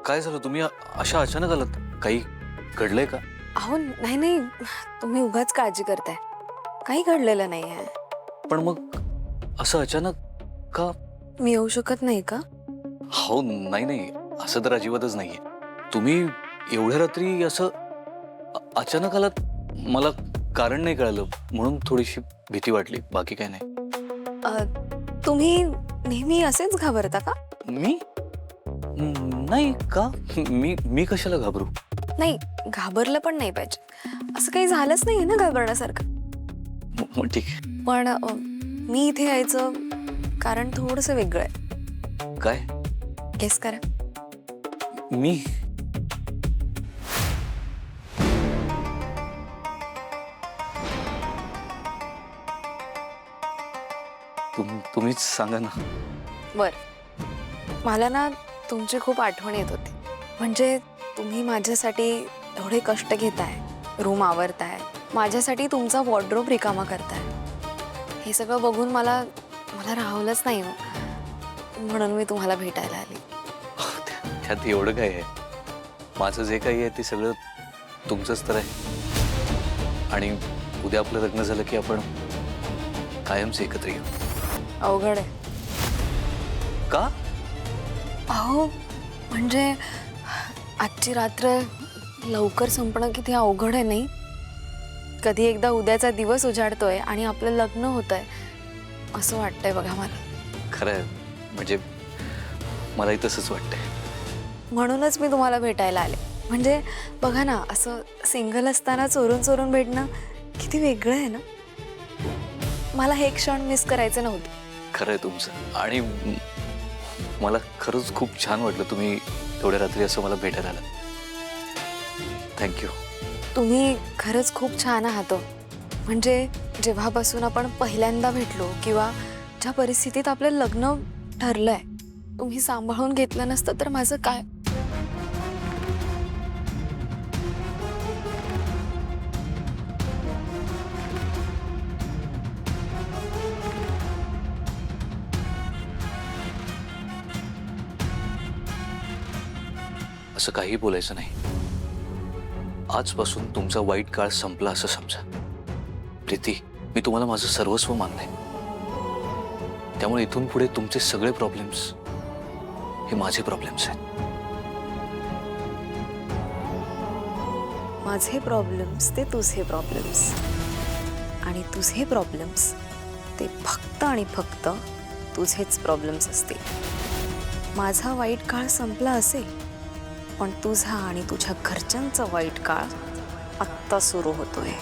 काय झालं? तुम्ही अशा अचानक आलात? काही घडलंय का? अहो नाही नाही, तुम्ही उगाच काळजी करताय. काही घडलेलं नाहीये. पण मग असं अचानक का? मी येऊ शकत नाही का? हो, नाही नाही, असं तर अजिबातच नाहीये. तुम्ही एवढ्या रात्री असं अचानक आलात, मला कारण नाही कळलं म्हणून थोडीशी भीती वाटली, बाकी काय नाही. तुम्ही नेहमी असेच घाबरता का? मी नाही का? मी कशाला घाबरू? नाही, घाबरलं पण नाही पाहिजे. असं काही झालंच नाहीये ना घाबरण्यासारखं. मग ठीक आहे. पण मी इथे यायचं कारण थोडंसं वेगळं आहे. काय? गेस करा. मी तुम्हीच सांगा ना. बर, मला ना तुमची खूप आठवण येत होती. म्हणजे तुम्ही माझ्यासाठी एवढे कष्ट घेताय, रूम आवरताय, माझ्यासाठी तुमचा वॉर्डरोब रिकामा करताय. हे सगळं बघून मला राहवलंच नाही हो. म्हणून मी तुम्हाला भेटायला आली. त्यात एवढं काय आहे? माझं जे काही आहे ते सगळं तुमचंच तर आहे. आणि उद्या आपलं लग्न झालं की आपण कायमच एकत्र येऊ. अवघड आहे. का? अहो म्हणजे आजची रात्र लवकर संपणं किती अवघड आहे नाही? कधी एकदा उद्याचा दिवस उजाडतोय आणि आपलं लग्न होतंय असं वाटतंय बघा मला. खरं आहे, म्हणजे मलाही तसंच वाटतंय. म्हणूनच मी तुम्हाला भेटायला आले. म्हणजे बघा ना, असं सिंगल असताना चोरून चोरून भेटणं किती वेगळं आहे ना. मला हे क्षण मिस करायचे नव्हते. खरं आहे तुमचं. आणि मला खरंच खूप छान वाटलं तुम्ही तेवढ्या रात्री असं मला भेटायला आलात. थँक्यू. तुम्ही खरंच खूप छान आहात हो. म्हणजे जेव्हापासून आपण पहिल्यांदा भेटलो किंवा ज्या परिस्थितीत आपलं लग्न ठरलंय, तुम्ही सांभाळून घेतलं नसतं तर माझं काय. असं काही बोलायचं नाही. आजपासून तुमचा वाईट काळ संपला असं समजा. प्रीती, मी तुम्हाला माझं सर्वस्व मानलंय. त्यामुळे इथून पुढे तुमचे सगळे प्रॉब्लेम्स हे माझे प्रॉब्लेम्स आहेत. माझे प्रॉब्लेम्स ते तुझे प्रॉब्लेम्स, आणि तुझे प्रॉब्लेम्स ते फक्त आणि फक्त तुझेच प्रॉब्लेम्स असतील. माझा वाईट काळ संपला असेल, पण तुझा आणि तुझ्या घरच्यांचा वाईट काळ आत्ता सुरू होतोय.